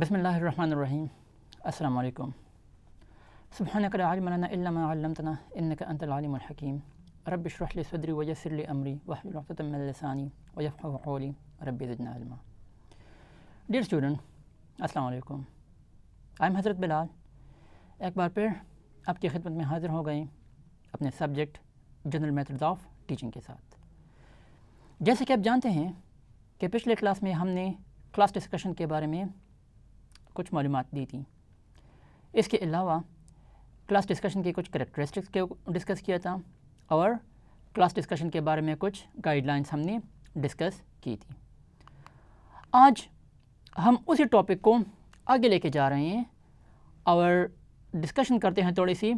बिस्मिल्लाहिर्रहमानिर्रहीम। अस्सलामु अलैकुम। सुब्हानका ला इल्मा लना इल्ला मा अल्लमतना इन्नका अंतल अलीमुल हकीम। रब्बि इश्रह ली सदरी व यस्सिर ली अमरी वहलुल उक़दतम मिन लिसानी व यफ़क़हू क़ौली रब्बि ज़िदनी इल्मा। डियर स्टूडेंट, अस्सलामु अलैकुम। आई एम हज़रत बिलाल। एक बार फिर आपकी खिदमत में हाज़िर हो गए अपने subject general methods of teaching के साथ। जैसे कि आप जानते हैं कि पिछले क्लास में हमने क्लास डिस्कशन के बारे में कुछ मालूमात दी थी। इसके अलावा क्लास डिस्कशन के कुछ कैरेक्टरिस्टिक्स के डिस्कस किया था और क्लास डिस्कशन के बारे में कुछ गाइडलाइंस हमने डिस्कस की थी। आज हम उसी टॉपिक को आगे लेके जा रहे हैं और डिस्कशन करते हैं थोड़ी सी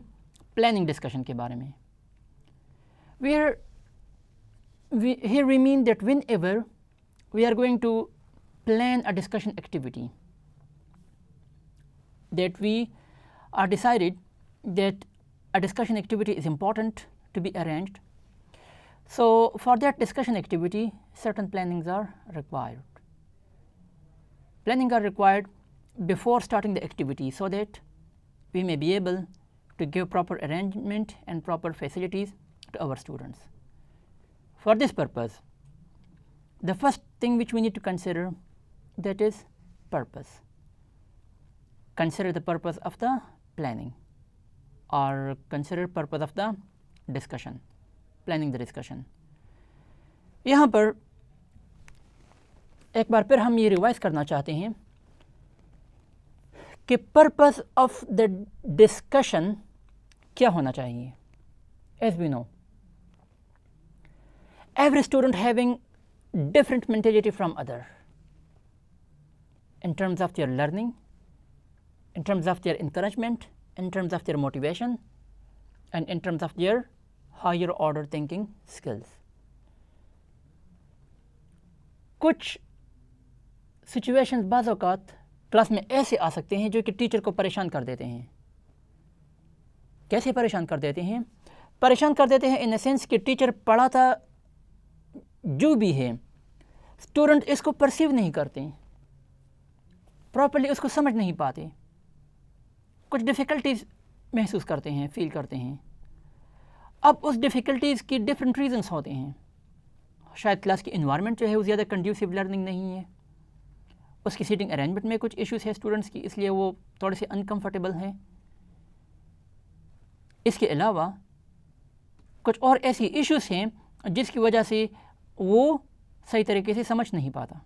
प्लानिंग डिस्कशन के बारे में। Here we mean that whenever we are going to plan a discussion activity, that we are decided that a discussion activity is important to be arranged. So for that discussion activity, certain plannings are required. Planning are required before starting the activity so that we may be able to give proper arrangement and proper facilities to our students. For this purpose, the first thing which we need to consider, that is purpose. Consider the purpose of the planning or consider purpose of the discussion, planning the discussion. यहाँ पर एक बार फिर हम ये revise करना चाहते हैं कि purpose of the discussion क्या होना चाहिए। As we know, every student having different mentality from other in terms of their learning, in terms of their encouragement, in terms of their motivation, and in terms of their higher order thinking skills. कुछ situations बाज़ औक़ात class में ऐसे आ सकते हैं जो कि teacher को परेशान कर देते हैं। कैसे परेशान कर देते हैं? परेशान कर देते हैं इन द सेंस कि टीचर पढ़ाता जो भी है, स्टूडेंट इसको परसीव नहीं करते, प्रॉपर्ली उसको समझ नहीं पाते, कुछ डिफ़िकल्टीज़ महसूस करते हैं, फील करते हैं। अब उस डिफ़िकल्टीज़ की डिफरेंट रीज़न्स होते हैं। शायद क्लास की इन्वायरमेंट जो है वो ज़्यादा कंड्यूसिव लर्निंग नहीं है, उसकी सीटिंग अरेंजमेंट में कुछ इश्यूज़ है स्टूडेंट्स की, इसलिए वो थोड़े से अनकम्फर्टेबल हैं। इसके अलावा कुछ और ऐसी इश्यूज़ हैं जिसकी वजह से वो सही तरीके से समझ नहीं पाता।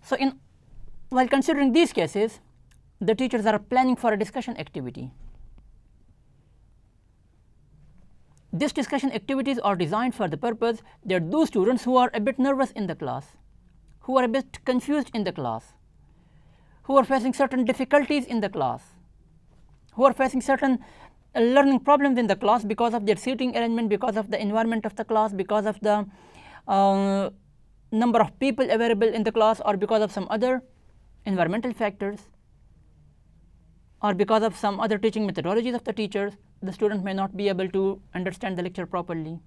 So while considering these cases, the teachers are planning for a discussion activity. These discussion activities are designed for the purpose that those students who are a bit nervous in the class, who are a bit confused in the class, who are facing certain difficulties in the class, who are facing certain learning problems in the class because of their seating arrangement, because of the environment of the class, because of the number of people available in the class, or because of some other environmental factors, or because of some other teaching methodologies of the teachers, the student may not be able to understand the lecture properly.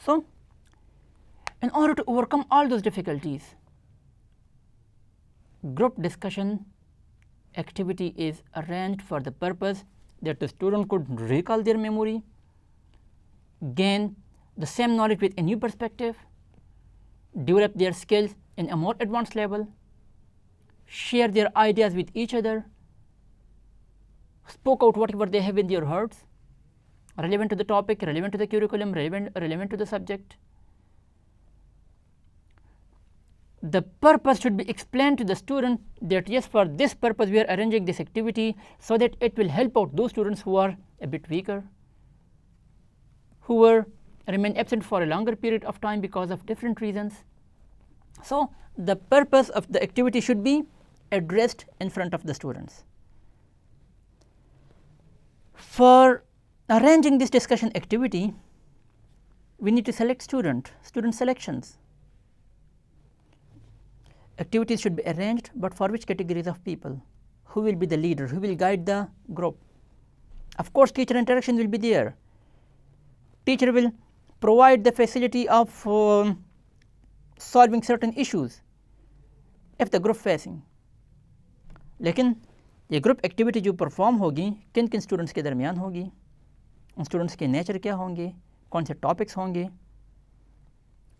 So in order to overcome all those difficulties, group discussion activity is arranged for the purpose that the student could recall their memory, gain the same knowledge with a new perspective, develop their skills in a more advanced level, share their ideas with each other, spoke out whatever they have in their hearts, relevant to the topic, relevant to the curriculum, relevant to the subject. The purpose should be explained to the student that yes, for this purpose we are arranging this activity so that it will help out those students who are a bit weaker, who remain absent for a longer period of time because of different reasons. So the purpose of the activity should be addressed in front of the students. For arranging this discussion activity, we need to select student selections. Activities should be arranged, but for which categories of people? Who will be the leader? Who will guide the group? Of course, teacher interaction will be there. Teacher will provide the facility of solving certain issues. if the group facing. लेकिन ये group activity जो perform होगी किन किन students के दरमियान होगी, उन स्टूडेंट्स के नेचर क्या होंगे, कौन से टॉपिक्स होंगे,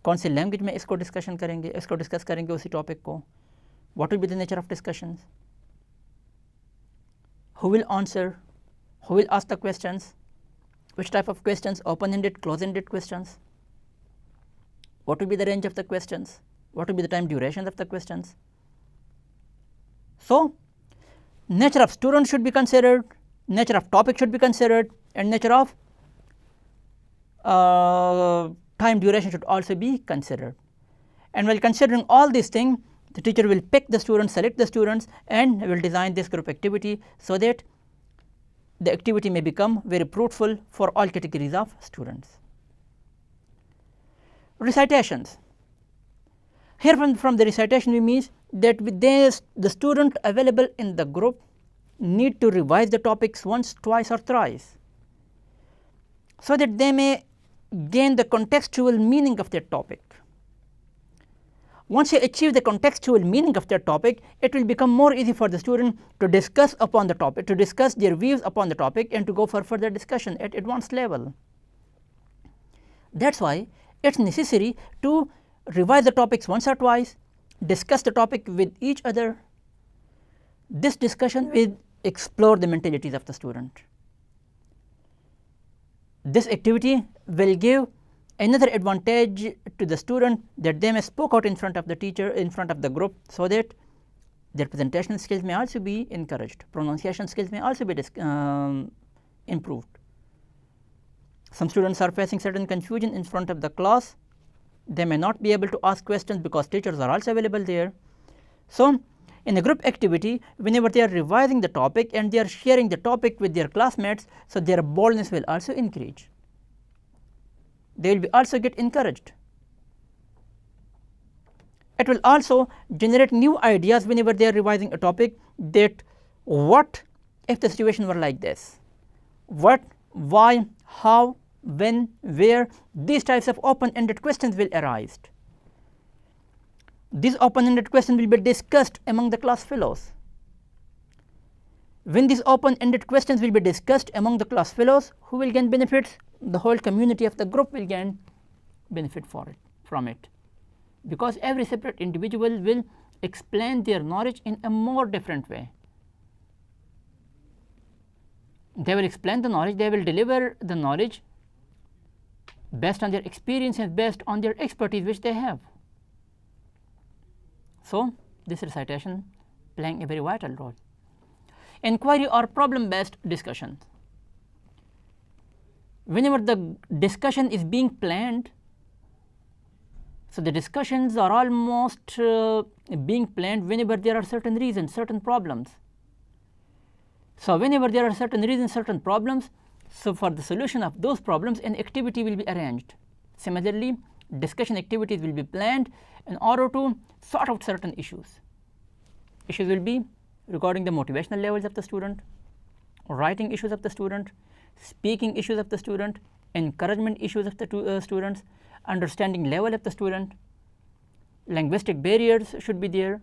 कौन से लैंग्वेज में इसको डिस्कस करेंगे उसी टॉपिक को, what will be the nature of discussions, who will answer, who will ask the questions, which type of questions, open-ended, close-ended questions, what will be the range of the questions, what will be the time duration of the questions. So, nature of student should be considered, nature of topic should be considered, and nature of time duration should also be considered. And while considering all these things, the teacher will pick the students, select the students, and will design this group activity so that the activity may become very fruitful for all categories of students. Recitations. Here from the recitation we mean that the student available in the group need to revise the topics once, twice or thrice, so that they may gain the contextual meaning of that topic. Once you achieve the contextual meaning of that topic, it will become more easy for the student to discuss upon the topic, to discuss their views upon the topic, and to go for further discussion at advanced level. That is why it is necessary to revise the topics once or twice, discuss the topic with each other. This discussion will explore the mentalities of the student. This activity will give another advantage to the student, that they may speak out in front of the teacher, in front of the group, so that their presentation skills may also be encouraged, pronunciation skills may also be improved. Some students are facing certain confusion in front of the class. They may not be able to ask questions because teachers are also available there. So, in a group activity, whenever they are revising the topic and they are sharing the topic with their classmates, so their boldness will also increase. They will be also get encouraged. It will also generate new ideas whenever they are revising a topic, that what if the situation were like this, what, why, how, when, where, these types of open-ended questions will arise. These open-ended questions will be discussed among the class fellows. When these open-ended questions will be discussed among the class fellows, who will gain benefits? The whole community of the group will gain benefit from it, because every separate individual will explain their knowledge in a more different way. They will explain the knowledge, they will deliver the knowledge based on their experience and based on their expertise which they have. So, this recitation playing a very vital role. Inquiry or problem based discussion. Whenever the discussion is being planned, so the discussions are almost being planned whenever there are certain reasons, certain problems. So, whenever there are certain reasons, certain problems, so for the solution of those problems, an activity will be arranged. Similarly, discussion activities will be planned in order to sort out certain issues. Issues will be regarding the motivational levels of the student, writing issues of the student, speaking issues of the student, encouragement issues of the students, understanding level of the student, linguistic barriers should be there.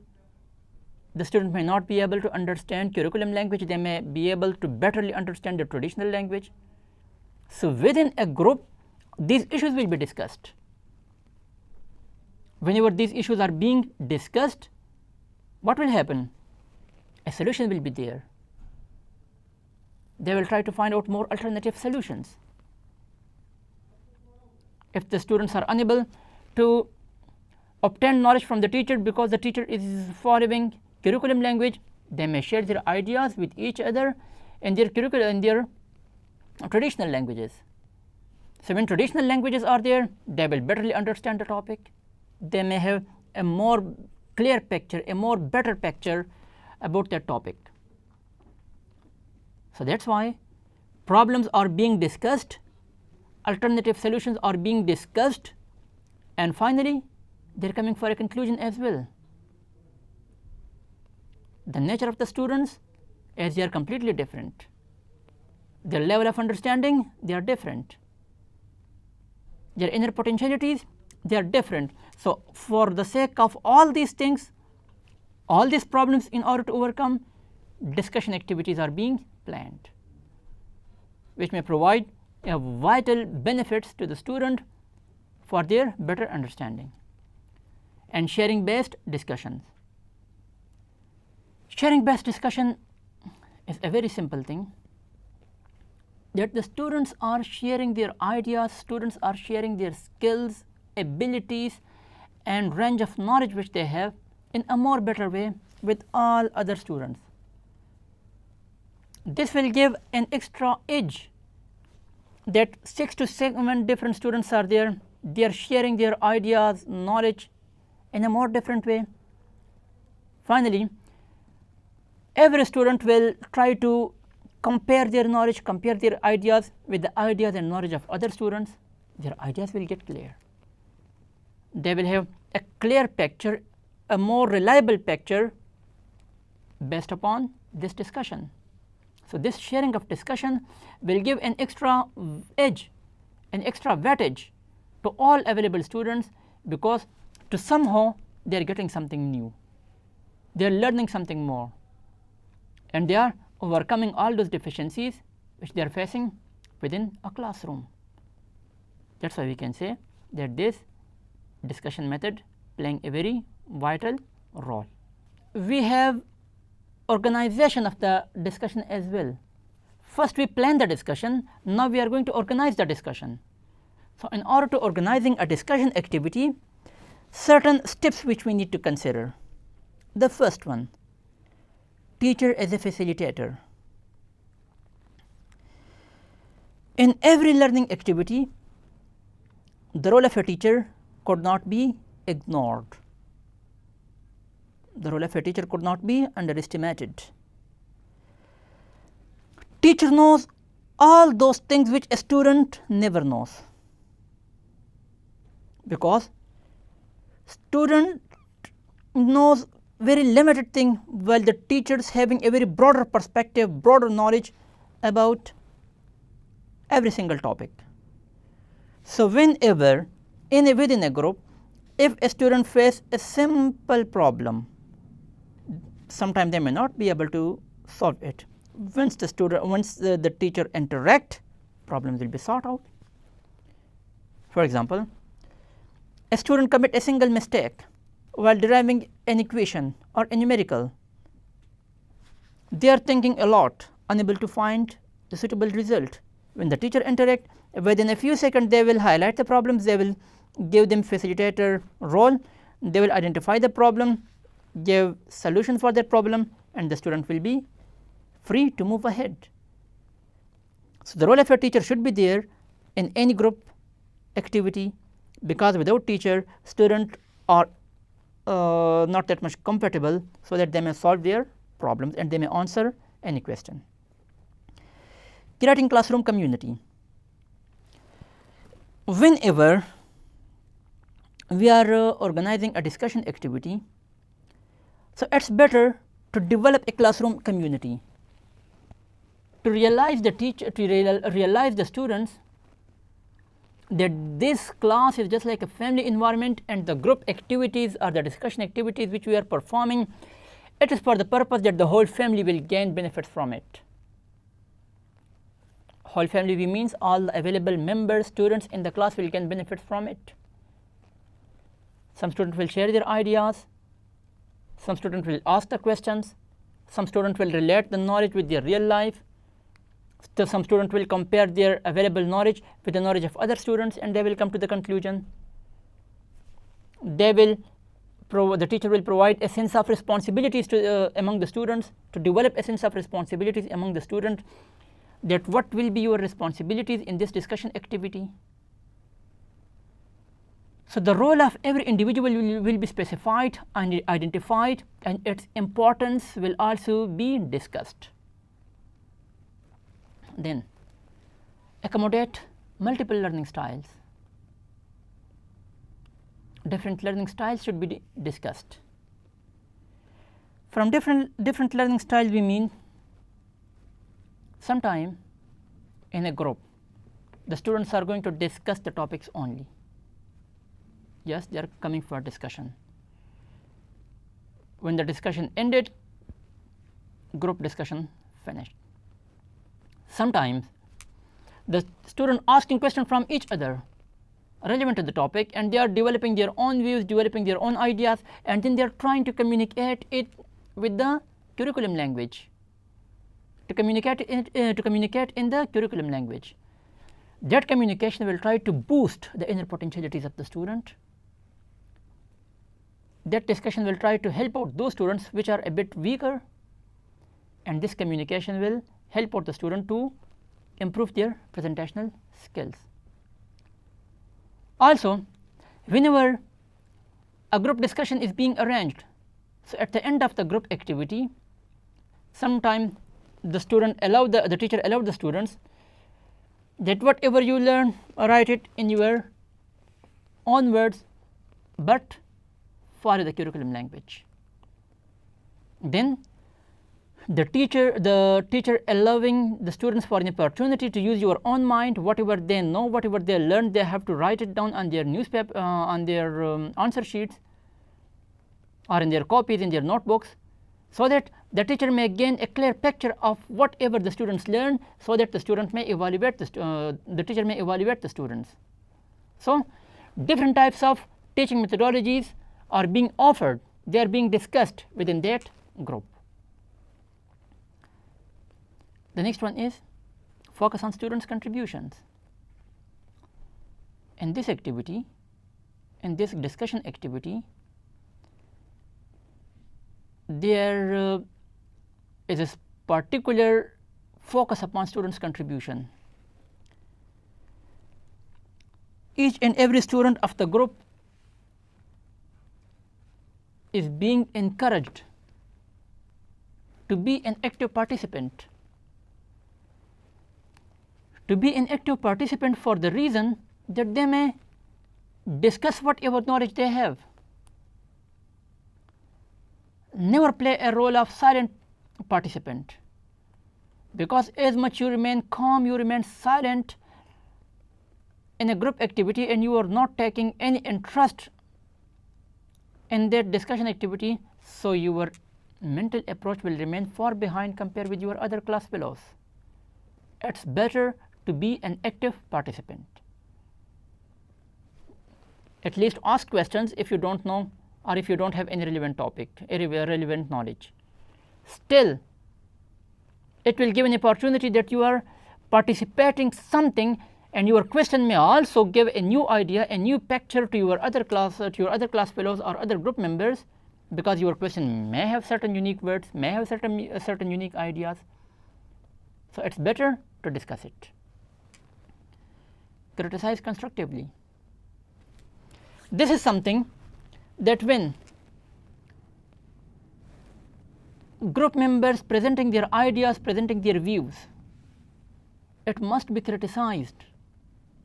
The student may not be able to understand curriculum language, they may be able to betterly understand the traditional language. So, within a group, these issues will be discussed. Whenever these issues are being discussed, what will happen? A solution will be there. They will try to find out more alternative solutions. If the students are unable to obtain knowledge from the teacher because the teacher is following curriculum language, they may share their ideas with each other in their traditional languages. So, when traditional languages are there, they will betterly understand the topic. They may have a more clear picture, a more better picture about that topic. So, that is why problems are being discussed, alternative solutions are being discussed, and finally, they are coming for a conclusion as well. The nature of the students, as they are completely different, their level of understanding, they are different, their inner potentialities, they are different. So, for the sake of all these things, All these problems, in order to overcome, discussion activities are being planned, which may provide vital benefits to the student for their better understanding. And sharing based discussions. Sharing based discussion is a very simple thing, that the students are sharing their ideas, students are sharing their skills, abilities and range of knowledge which they have in a more better way with all other students. This will give an extra edge that 6 to 7 different students are there, they are sharing their ideas, knowledge in a more different way. Finally, every student will try to compare their knowledge, compare their ideas with the ideas and knowledge of other students. Their ideas will get clear. They will have a clear picture, a more reliable picture based upon this discussion. So, this sharing of discussion will give an extra edge, an extra weightage to all available students, because to somehow they are getting something new, they are learning something more, and they are overcoming all those deficiencies which they are facing within a classroom. That is why we can say that this discussion method playing a very vital role. We have organization of the discussion as well. First we plan the discussion, now we are going to organize the discussion. So, in order to organizing a discussion activity, certain steps which we need to consider. The first one, teacher as a facilitator. In every learning activity, the role of a teacher could not be ignored. The role of a teacher could not be underestimated. Teacher knows all those things which a student never knows, because student knows very limited thing, while the teacher is having a very broader perspective, broader knowledge about every single topic. So, whenever within a group, if a student faces a simple problem, sometimes they may not be able to solve it. Once the teacher interact, problems will be sought out. For example, a student commit a single mistake while deriving an equation or a numerical. They are thinking a lot, unable to find the suitable result. When the teacher interact, within a few seconds they will highlight the problems, they will give them facilitator role, they will identify the problem, give solution for that problem, and the student will be free to move ahead. So, the role of a teacher should be there in any group activity, because without teacher, student are not that much compatible, so that they may solve their problems and they may answer any question. Creating classroom community. Whenever we are organizing a discussion activity, so it is better to develop a classroom community, to realize the teacher, to realize the students that this class is just like a family environment, and the group activities or the discussion activities which we are performing, it is for the purpose that the whole family will gain benefits from it. Whole family we means all the available members, students in the class will gain benefits from it. Some students will share their ideas, some students will ask the questions, some students will relate the knowledge with their real life, so some students will compare their available knowledge with the knowledge of other students, and they will come to the conclusion. They will the teacher will provide a sense of responsibilities to among the students, to develop a sense of responsibilities among the students, that what will be your responsibilities in this discussion activity. So, the role of every individual will be specified and identified, and its importance will also be discussed. Then, accommodate multiple learning styles. Different learning styles should be discussed. From different learning styles we mean, sometime in a group the students are going to discuss the topics only. Yes, they are coming for discussion. when the discussion ended, group discussion finished. Sometimes the student asking questions from each other relevant to the topic, and they are developing their own views, developing their own ideas, and then they are trying to communicate it with the curriculum language, to communicate in the curriculum language. That communication will try to boost the inner potentialities of the student. That discussion will try to help out those students which are a bit weaker, and this communication will help out the student to improve their presentational skills. Also, whenever a group discussion is being arranged, so at the end of the group activity, sometimes the teacher allowed the students that whatever you learn, write it in your own words, but follow the curriculum language. Then the teacher allowing the students for an opportunity to use your own mind. Whatever they know, whatever they learned, they have to write it down on their newspaper, on their answer sheets, or in their copies, in their notebooks, so that the teacher may gain a clear picture of whatever the students learn, so that the student may evaluate the teacher may evaluate the students. So different types of teaching methodologies are being offered, they are being discussed within that group. The next one is focus on students' contributions. In this activity, in this discussion activity, there is a particular focus upon students' contribution. Each and every student of the group is being encouraged to be an active participant. To be an active participant for the reason that they may discuss whatever knowledge they have. Never play a role of silent participant, because as much you remain calm, you remain silent in a group activity, and you are not taking any interest in that discussion activity, so your mental approach will remain far behind compared with your other class fellows. It's better to be an active participant. At least ask questions if you don't know, or if you don't have any relevant topic, relevant knowledge. Still, it will give an opportunity that you are participating something, and your question may also give a new idea, a new picture to your other class fellows or other group members, because your question may have certain unique words, may have certain unique ideas. So it's better to discuss it. Criticize constructively. This is something that when group members presenting their ideas, presenting their views, it must be criticized,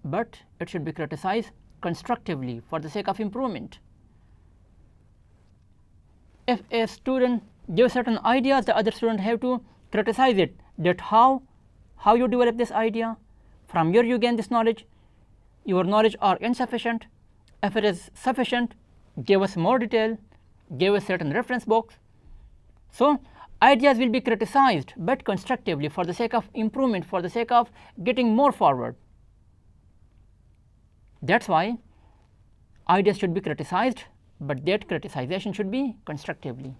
but it should be criticized constructively for the sake of improvement. If a student gives certain ideas, the other student have to criticize it, that how you develop this idea, from where you gain this knowledge, your knowledge are insufficient. If it is sufficient, give us more detail, give us certain reference books. So ideas will be criticized, but constructively, for the sake of improvement, for the sake of getting more forward. That's why ideas should be criticized, but that criticization should be constructively,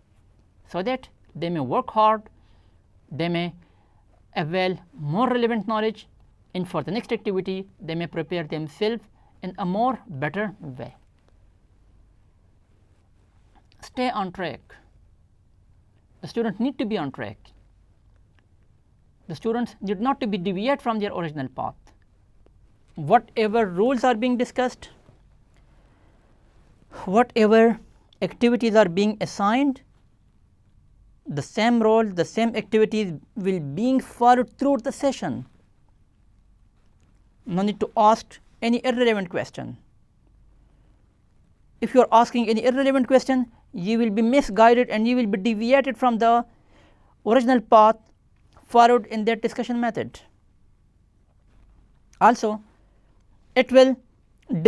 so that they may work hard, they may avail more relevant knowledge, and for the next activity they may prepare themselves in a more better way. Stay on track. The students need to be on track. The students need not to be deviate from their original path. Whatever rules are being discussed, whatever activities are being assigned, the same role, the same activities will being followed throughout the session. No need to ask any irrelevant question. If you are asking any irrelevant question, you will be misguided and you will be deviated from the original path followed in that discussion method. Also, it will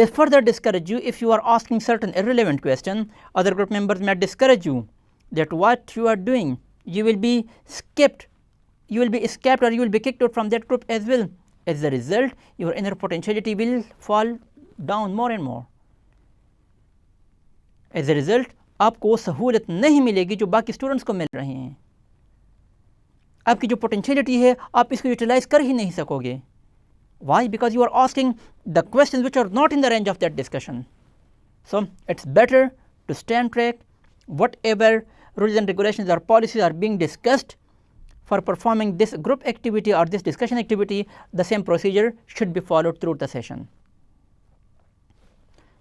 further discourage you if you are asking certain irrelevant question. Other group members may discourage you that what you are doing, you will be skipped, you will be escaped, or you will be kicked out from that group as well. As a result, your inner potentiality will fall down more and more. As a result, आपको सहूलत नहीं मिलेगी जो बाकी students को मिल रही हैं. आपकी जो पोटेंशियलिटी है आप इसको यूटिलाइज कर ही नहीं सकोगे. Why? Because you are asking the questions which are not in the range of that discussion. So, it is better to stay on track. Whatever rules and regulations or policies are being discussed for performing this group activity or this discussion activity, the same procedure should be followed throughout the session.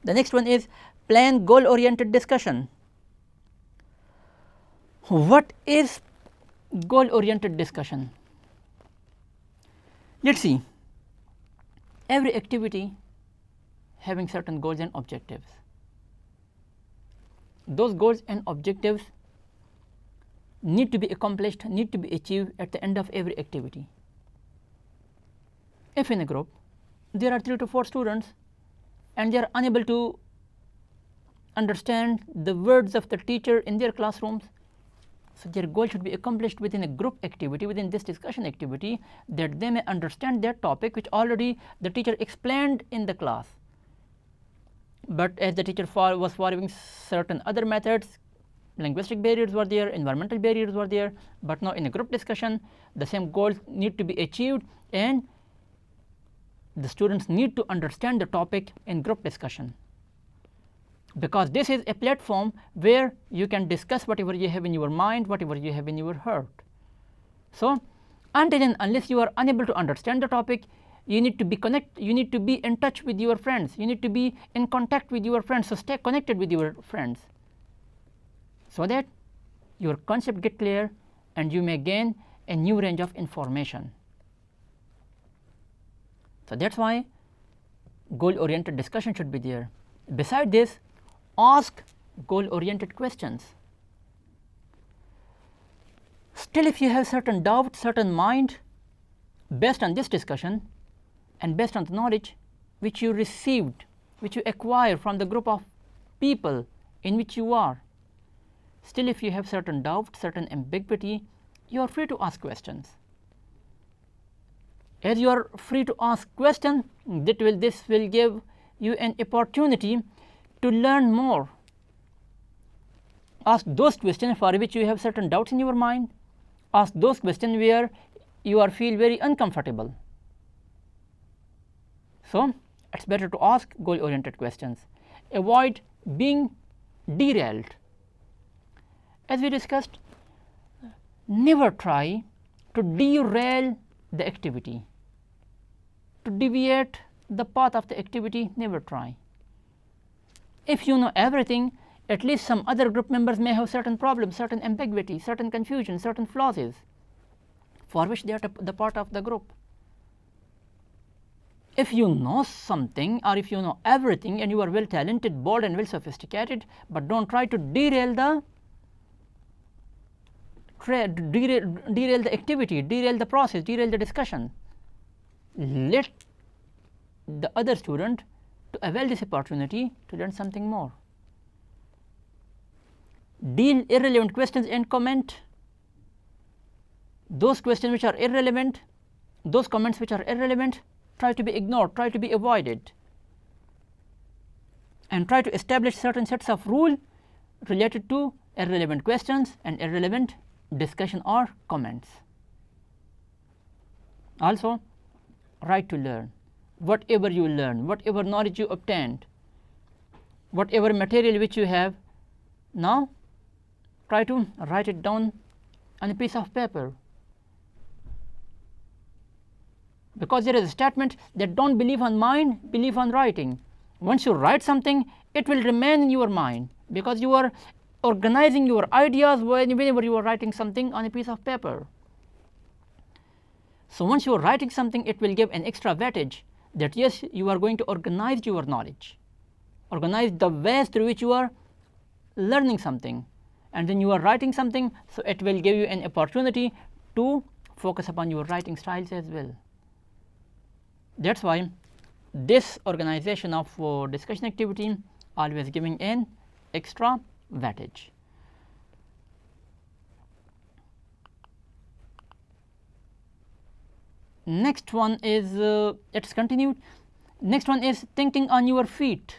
The next one is plan goal oriented discussion. What is goal oriented discussion? Let us see. Every activity having certain goals and objectives. Those goals and objectives need to be accomplished, need to be achieved at the end of every activity. If in a group there are 3 to 4 students and they are unable to understand the words of the teacher in their classrooms, so their goal should be accomplished within a group activity, within this discussion activity, that they may understand that topic which already the teacher explained in the class. But as the teacher was following certain other methods, linguistic barriers were there, environmental barriers were there, but now in a group discussion the same goals need to be achieved and the students need to understand the topic in group discussion, because this is a platform where you can discuss whatever you have in your mind, whatever you have in your heart. So, until and unless you are unable to understand the topic, you need to be you need to be in touch with your friends, you need to be in contact with your friends. So, stay connected with your friends so that your concept get clear and you may gain a new range of information. So, that is why goal oriented discussion should be there. Beside this, ask goal oriented questions. Still, if you have certain doubt, certain mind based on this discussion and based on the knowledge which you received, which you acquire from the group of people in which you are, still if you have certain doubt, certain ambiguity, you are free to ask questions. As you are free to ask questions, this will give you an opportunity to learn more. Ask those questions for which you have certain doubts in your mind. Ask those questions where you feel very uncomfortable. So, it is better to ask goal oriented questions. Avoid being derailed. As we discussed, never try to derail the activity, to deviate the path of the activity, never try. If you know everything, at least some other group members may have certain problems, certain ambiguity, certain confusion, certain flaws for which they are the part of the group. If you know something or if you know everything and you are well talented, bold and well sophisticated, but do not try to derail the activity, derail the process, derail the discussion. Let the other student to avail this opportunity to learn something more. Deal irrelevant questions and comment. Those questions which are irrelevant, those comments which are irrelevant, try to be ignored, try to be avoided, and try to establish certain sets of rules related to irrelevant questions and irrelevant discussion or comments. Also, right to learn. Whatever you learn, whatever knowledge you obtained, whatever material which you have, now try to write it down on a piece of paper. Because there is a statement that don't believe on mind, believe on writing. Once you write something, it will remain in your mind because you are organizing your ideas whenever you are writing something on a piece of paper. So, once you are writing something, it will give an extra weightage that yes, you are going to organize your knowledge, organize the ways through which you are learning something, and then you are writing something, so it will give you an opportunity to focus upon your writing styles as well. That is why this organization of discussion activity always giving an extra weightage. Next one is, let's continue. Next one is thinking on your feet.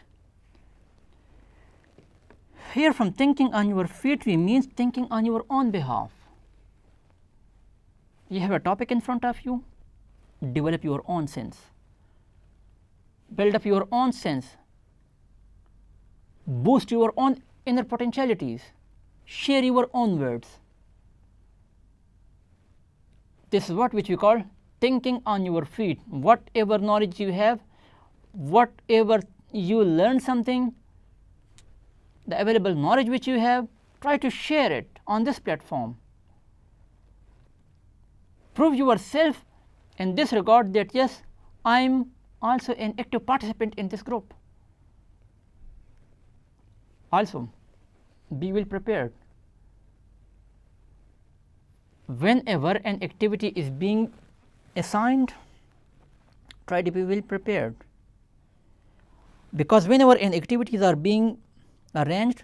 Here from thinking on your feet, we means thinking on your own behalf. You have a topic in front of you, develop your own sense, build up your own sense, boost your own inner potentialities, share your own words. This is what which we call thinking on your feet. Whatever knowledge you have, whatever you learn something, the available knowledge which you have, try to share it on this platform. Prove yourself in this regard that yes, I am also an active participant in this group. Also, be well prepared. Whenever an activity is being assigned, try to be well prepared, because whenever an activities are being arranged,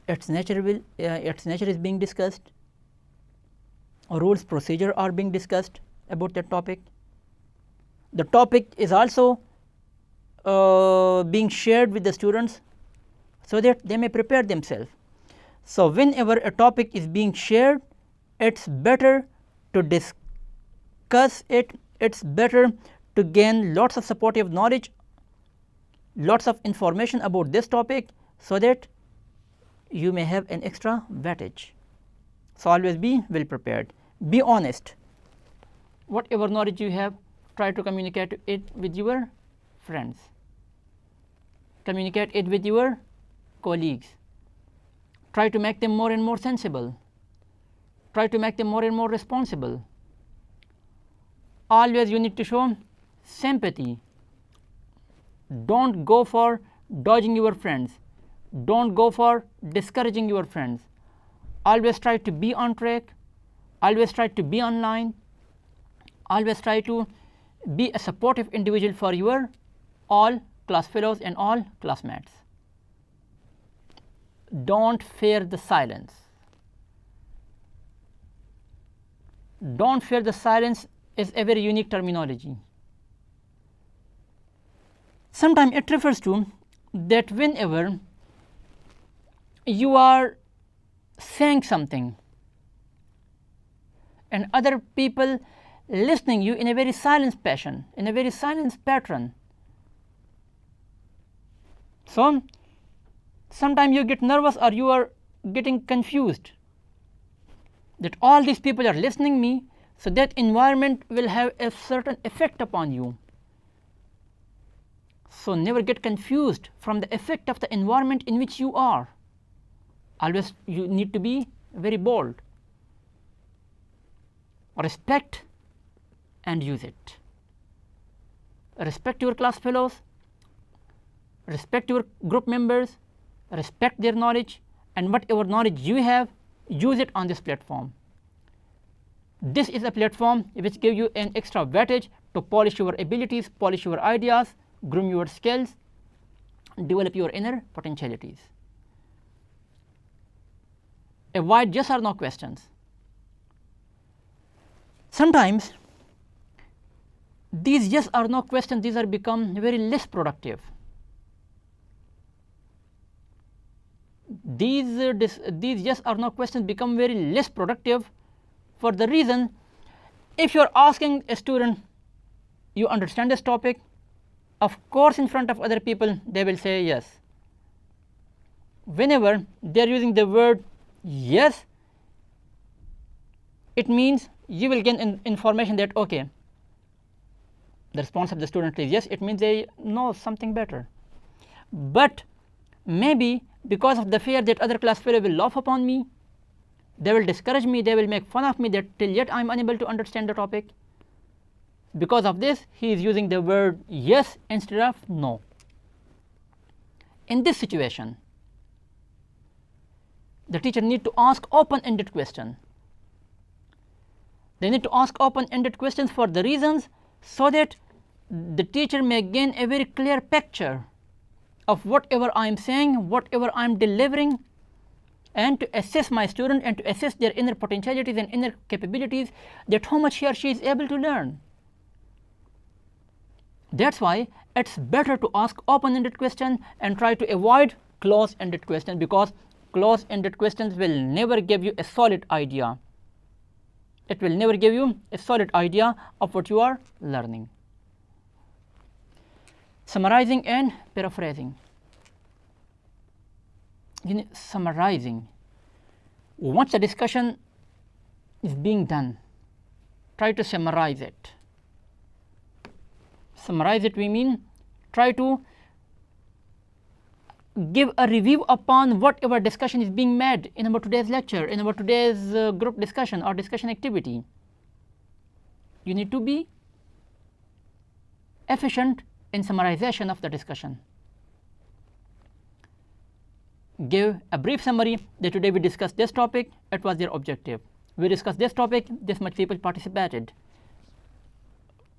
its nature is being discussed, rules, procedure are being discussed about that topic. The topic is also being shared with the students so that they may prepare themselves. So, whenever a topic is being shared, it is better to discuss it, it is better to gain lots of supportive knowledge, lots of information about this topic, so that you may have an extra advantage. So, always be well prepared, be honest. Whatever knowledge you have, try to communicate it with your friends, communicate it with your colleagues, try to make them more and more sensible, try to make them more and more responsible. Always you need to show sympathy. Don't go for dodging your friends, don't go for discouraging your friends. Always try to be on track, always try to be online, always try to be a supportive individual for your all class fellows and all classmates. Don't fear the silence. Don't fear the silence is a very unique terminology. Sometimes it refers to that whenever you are saying something and other people listening you in a very silent passion, in a very silent pattern. So, sometimes you get nervous or you are getting confused that all these people are listening me, so that environment will have a certain effect upon you. So, never get confused from the effect of the environment in which you are. Always you need to be very bold. Respect and use it. Respect your class fellows, respect your group members, respect their knowledge, and whatever knowledge you have, use it on this platform. This is a platform which gives you an extra advantage to polish your abilities, polish your ideas, groom your skills, develop your inner potentialities. Avoid yes or no questions. Sometimes these yes or no questions, these are become very less productive. These yes or no questions become very less productive for the reason, if you are asking a student, you understand this topic, of course in front of other people they will say yes. Whenever they are using the word yes, it means you will gain information that okay, the response of the student is yes, it means they know something better. But maybe because of the fear that other class fellow will laugh upon me, they will discourage me, they will make fun of me, that till yet I am unable to understand the topic. Because of this, he is using the word yes instead of no. In this situation, the teacher need to ask open-ended question. They need to ask open-ended questions for the reasons, so that the teacher may gain a very clear picture of whatever I am saying, whatever I am delivering, and to assess my student and to assess their inner potentialities and inner capabilities, that how much he or she is able to learn. That's why it's better to ask open-ended questions and try to avoid closed-ended questions, because closed-ended questions will never give you a solid idea. It will never give you a solid idea of what you are learning. Summarizing and paraphrasing. Summarizing. Once the discussion is being done, try to summarize it. Summarize it, we mean try to give a review upon whatever discussion is being made in our today's lecture, in our today's group discussion or discussion activity. You need to be efficient in summarization of the discussion. Give a brief summary that today we discussed this topic, it was their objective. We discussed this topic, this much people participated.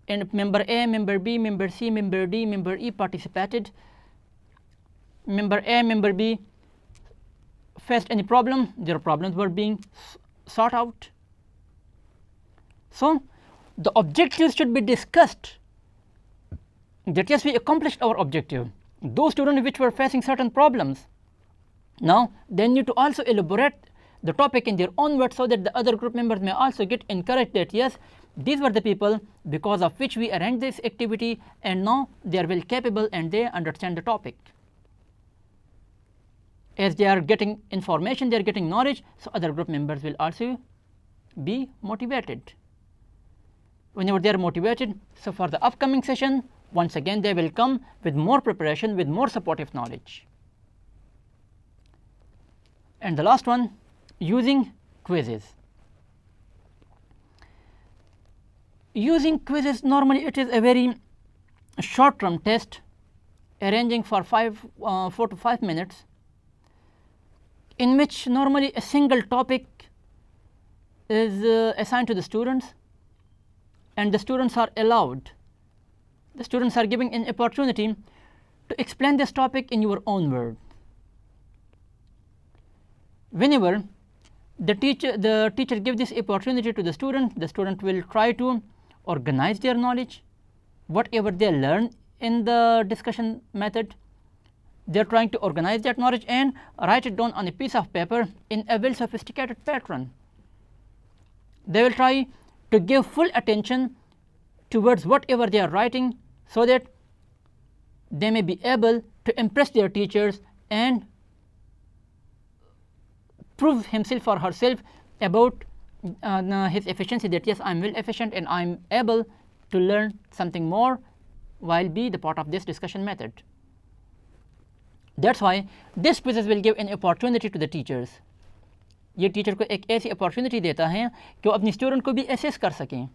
And member A, member B, member C, member D, member E participated. Member A, member B faced any problem, their problems were being sought out. So the objectives should be discussed, that yes, we accomplished our objective. Those students which were facing certain problems, now they need to also elaborate the topic in their own words, so that the other group members may also get encouraged that yes, these were the people because of which we arranged this activity, and now they are well capable and they understand the topic. As they are getting information, they are getting knowledge, so other group members will also be motivated. Whenever they are motivated, so for the upcoming session, once again they will come with more preparation, with more supportive knowledge. And the last one, using quizzes. Using quizzes, normally it is a very short-term test, arranging for 4 to 5 minutes, in which normally a single topic is assigned to the students, and the students are allowed, the students are given an opportunity to explain this topic in your own words. Whenever the teacher gives this opportunity to the student will try to organize their knowledge, whatever they learn in the discussion method, they are trying to organize that knowledge and write it down on a piece of paper in a well sophisticated pattern. They will try to give full attention towards whatever they are writing, so that they may be able to impress their teachers and prove himself or herself about his efficiency, that yes, I am well efficient and I am able to learn something more while be the part of this discussion method. That's why this quizzes will give an opportunity to the teachers. ये teacher को एक ऐसी opportunity देता है कि वो अपनी student को भी एसेस कर सकें,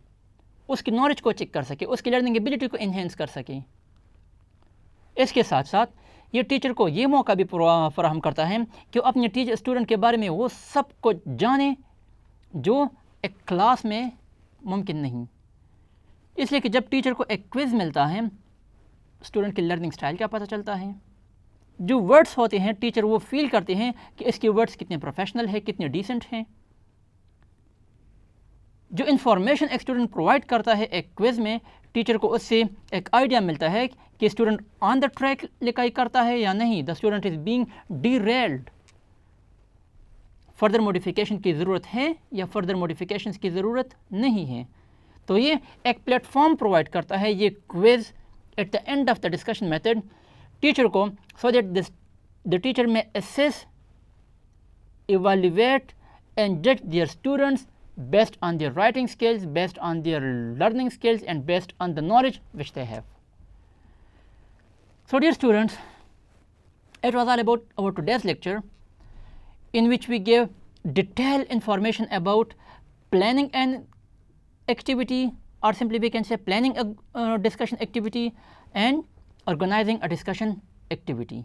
उसकी नॉलेज को चेक कर सके, उसकी लर्निंग एबिलिटी को इन्हेंस कर सकें. इसके साथ साथ ये टीचर को ये मौका भी फराहम करता है कि वो अपने स्टूडेंट के बारे में वो सब को जाने जो एक क्लास में मुमकिन नहीं. इसलिए कि जब टीचर को एक क्विज़ मिलता है, स्टूडेंट की लर्निंग स्टाइल का पता चलता है. जो वर्ड्स होते हैं, टीचर वो फील करते हैं कि इसके वर्ड्स कितने प्रोफेशनल हैं, कितने डिसेंट हैं. जो इन्फॉर्मेशन एक स्टूडेंट प्रोवाइड करता है एक क्विज़ में, टीचर को उससे एक आइडिया मिलता है कि स्टूडेंट ऑन द ट्रैक लिखाई करता है या नहीं. The student is being derailed. Further modification की ज़रूरत है या फर्दर मॉडिफिकेशन की ज़रूरत नहीं है. तो ये एक प्लेटफॉर्म प्रोवाइड करता है ये quiz at the end of the discussion method teacher को, so that the teacher may assess, evaluate and judge their students based on their writing skills, based on their learning skills and based on the knowledge which they have. So dear students, it was all about our today's lecture, in which we gave detailed information about planning an activity, or simply we can say planning a discussion activity and organizing a discussion activity.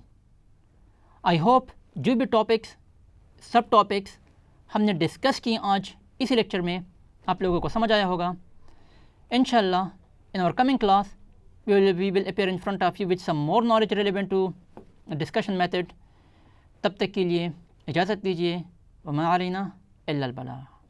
I hope जो भी topics सब topics हमने discuss किए आज इसी lecture में आप लोगों को समझ आया होगा. इंशाल्लाह in our coming class we will appear in front of you with some more knowledge relevant to discussion method. तब तक के लिए इजाज़त दीजिए. वमा अलैना इल्लल बलाग.